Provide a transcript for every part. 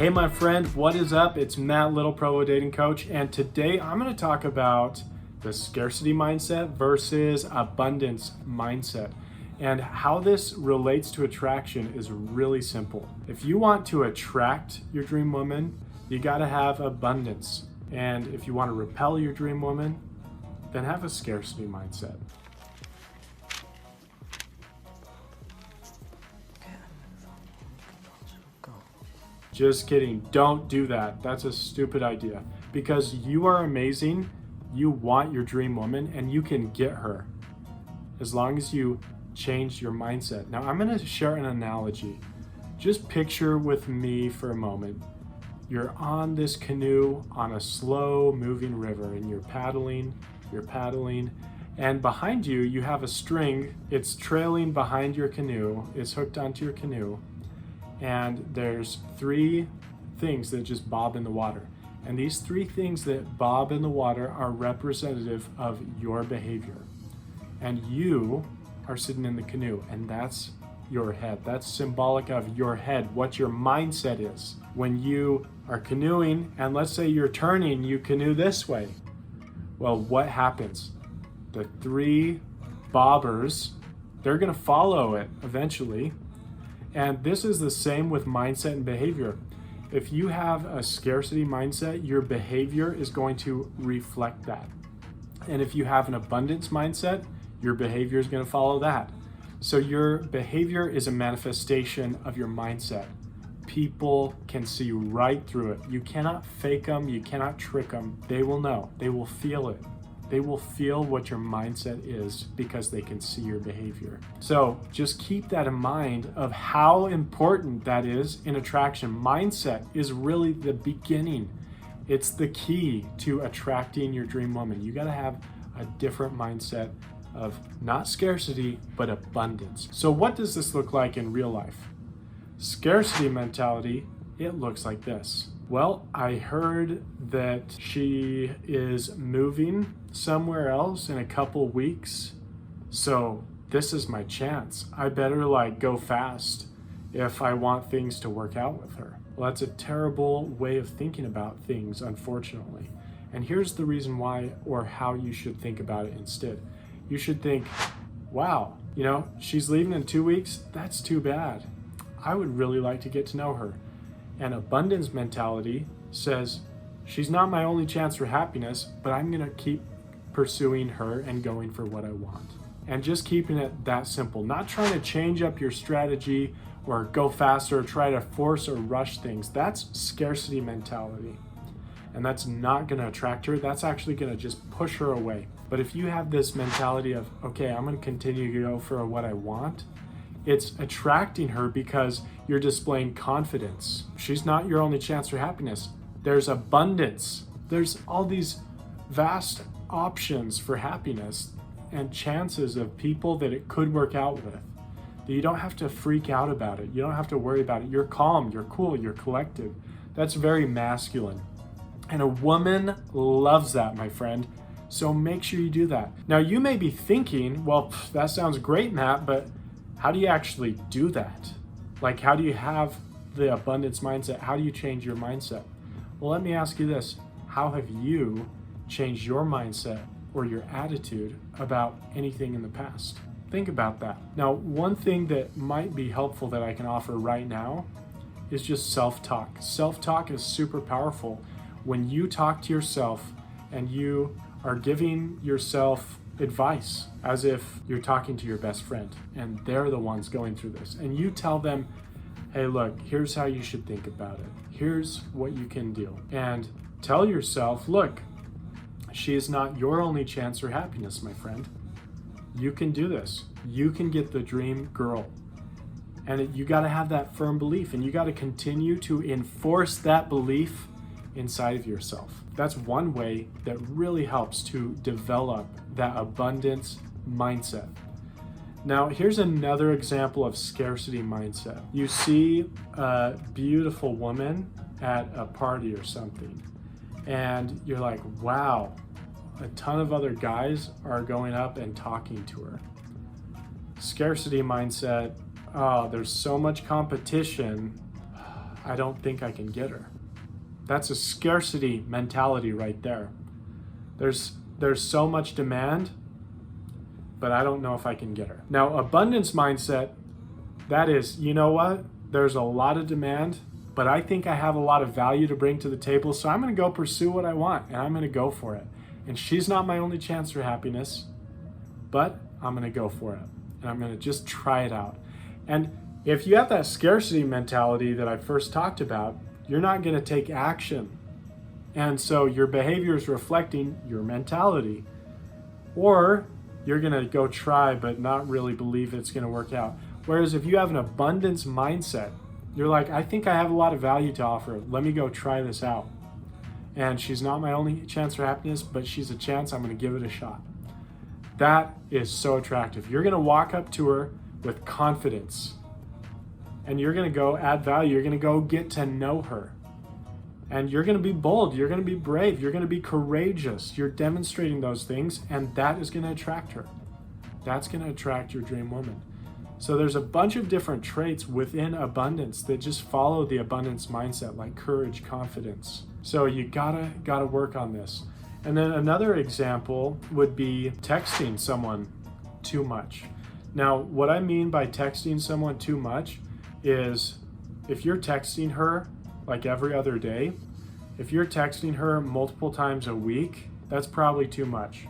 Hey my friend, what is up? It's Matt Little, Provo dating coach, and today I'm going to talk about the scarcity mindset versus abundance mindset. And how this relates to attraction is really simple. If you want to attract your dream woman, you got to have abundance. And if you want to repel your dream woman, then have a scarcity mindset. Just kidding, don't do that. That's a stupid idea. Because you are amazing, you want your dream woman, and you can get her as long as you change your mindset. Now I'm gonna share an analogy. Just picture with me for a moment. You're on this canoe on a slow moving river and you're paddling, and behind you, you have a string. It's trailing behind your canoe, it's hooked onto your canoe. And there's three things that just bob in the water. And these three things that bob in the water are representative of your behavior. And you are sitting in the canoe, and that's your head. That's symbolic of your head, what your mindset is. When you are canoeing, and let's say you're turning, you canoe this way. Well, what happens? The three bobbers, they're gonna follow it eventually. And this is the same with mindset and behavior. If you have a scarcity mindset, your behavior is going to reflect that. And if you have an abundance mindset, your behavior is going to follow that. So your behavior is a manifestation of your mindset. People can see right through it. You cannot fake them, you cannot trick them. They will know, they will feel it. They will feel what your mindset is because they can see your behavior. So just keep that in mind of how important that is in attraction. Mindset is really the beginning. It's the key to attracting your dream woman. You got to have a different mindset of not scarcity, but abundance. So what does this look like in real life? Scarcity mentality, it looks like this. Well, I heard that she is moving somewhere else in a couple weeks, so this is my chance. I better go fast if I want things to work out with her. Well, that's a terrible way of thinking about things, unfortunately. And here's the reason why, or how you should think about it instead. You should think, wow, she's leaving in 2 weeks. That's too bad. I would really like to get to know her. And abundance mentality says, she's not my only chance for happiness, but I'm gonna keep pursuing her and going for what I want. And just keeping it that simple, not trying to change up your strategy or go faster or try to force or rush things. That's scarcity mentality. And that's not gonna attract her, that's actually gonna just push her away. But if you have this mentality of, okay, I'm gonna continue to go for what I want, it's attracting her because you're displaying confidence. She's not your only chance for happiness. There's abundance. There's all these vast options for happiness and chances of people that it could work out with. You don't have to freak out about it. You don't have to worry about it. You're calm, you're cool, you're collected. That's very masculine. And a woman loves that, my friend. So make sure you do that. Now you may be thinking, well, that sounds great, Matt, but how do you actually do that? How do you have the abundance mindset? How do you change your mindset? Well, let me ask you this. How have you changed your mindset or your attitude about anything in the past? Think about that. Now, one thing that might be helpful that I can offer right now is just self-talk. Self-talk is super powerful. When you talk to yourself and you are giving yourself advice as if you're talking to your best friend and they're the ones going through this, and you tell them, hey, look, here's how you should think about it. Here's what you can do. And tell yourself, look, she is not your only chance for happiness, my friend. You can do this. You can get the dream girl. And you got to have that firm belief, and you got to continue to enforce that belief inside of yourself. That's one way that really helps to develop that abundance mindset. Now, here's another example of scarcity mindset. You see a beautiful woman at a party or something, and you're like, wow, a ton of other guys are going up and talking to her. Scarcity mindset, oh, there's so much competition. I don't think I can get her. That's a scarcity mentality right there. There's so much demand, but I don't know if I can get her. Now, abundance mindset, that is, you know what? There's a lot of demand, but I think I have a lot of value to bring to the table, so I'm going to go pursue what I want, and I'm going to go for it. And she's not my only chance for happiness, but I'm going to go for it, and I'm going to just try it out. And if you have that scarcity mentality that I first talked about, you're not going to take action. And so your behavior is reflecting your mentality. Or you're going to go try but not really believe it's going to work out. Whereas if you have an abundance mindset, you're like, I think I have a lot of value to offer. Let me go try this out. And she's not my only chance for happiness, but she's a chance. I'm going to give it a shot. That is so attractive. You're going to walk up to her with confidence. And you're going to go add value. You're going to go get to know her. And you're going to be bold. You're going to be brave. You're going to be courageous. You're demonstrating those things, and that is going to attract her. That's going to attract your dream woman. So there's a bunch of different traits within abundance that just follow the abundance mindset, like courage, confidence. So you gotta work on this. And then another example would be texting someone too much. Now, what I mean by texting someone too much is if you're texting her like every other day, if you're texting her multiple times a week, that's probably too much,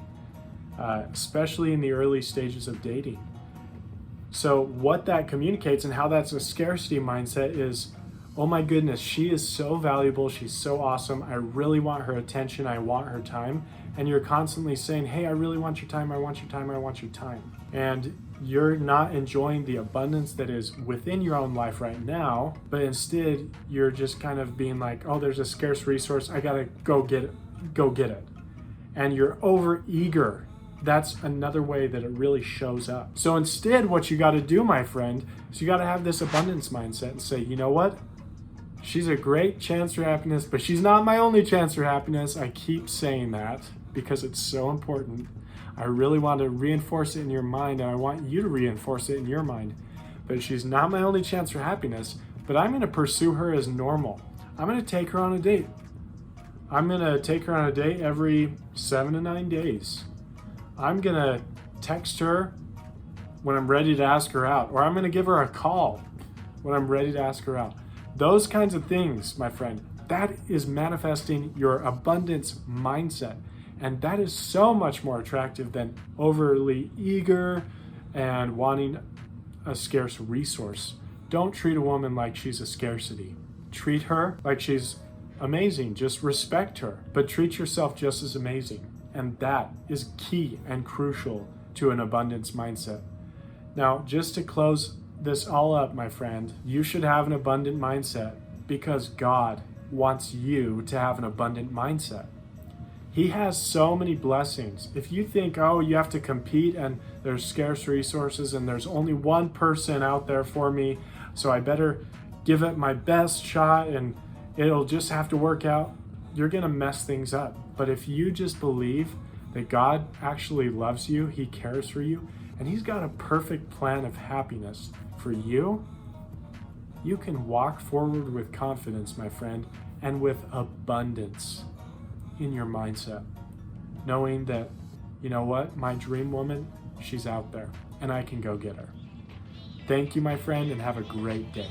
especially in the early stages of dating. So what that communicates and how that's a scarcity mindset is, oh my goodness, she is so valuable, she's so awesome, I really want her attention, I want her time. And you're constantly saying, hey, I really want your time, I want your time, I want your time. And you're not enjoying the abundance that is within your own life right now, but instead you're just kind of being like, oh, there's a scarce resource, I gotta go get it. And you're over eager. That's another way that it really shows up. So instead, what you gotta do, my friend, is you gotta have this abundance mindset and say, you know what? She's a great chance for happiness, but she's not my only chance for happiness. I keep saying that because it's so important. I really want to reinforce it in your mind, and I want you to reinforce it in your mind. But she's not my only chance for happiness, but I'm going to pursue her as normal. I'm going to take her on a date. I'm going to take her on a date every 7 to 9 days. I'm going to text her when I'm ready to ask her out, or I'm going to give her a call when I'm ready to ask her out. Those kinds of things, my friend, that is manifesting your abundance mindset. And that is so much more attractive than overly eager and wanting a scarce resource. Don't treat a woman like she's a scarcity. Treat her like she's amazing. Just respect her, but treat yourself just as amazing. And that is key and crucial to an abundance mindset. Now, just to close this all up, my friend, you should have an abundant mindset because God wants you to have an abundant mindset. He has so many blessings. If you think, oh, you have to compete and there's scarce resources and there's only one person out there for me, so I better give it my best shot and it'll just have to work out, you're gonna mess things up. But if you just believe that God actually loves you, He cares for you, and He's got a perfect plan of happiness for you, you can walk forward with confidence, my friend, and with abundance in your mindset, knowing that, you know what, my dream woman, she's out there and I can go get her. Thank you, my friend, and have a great day.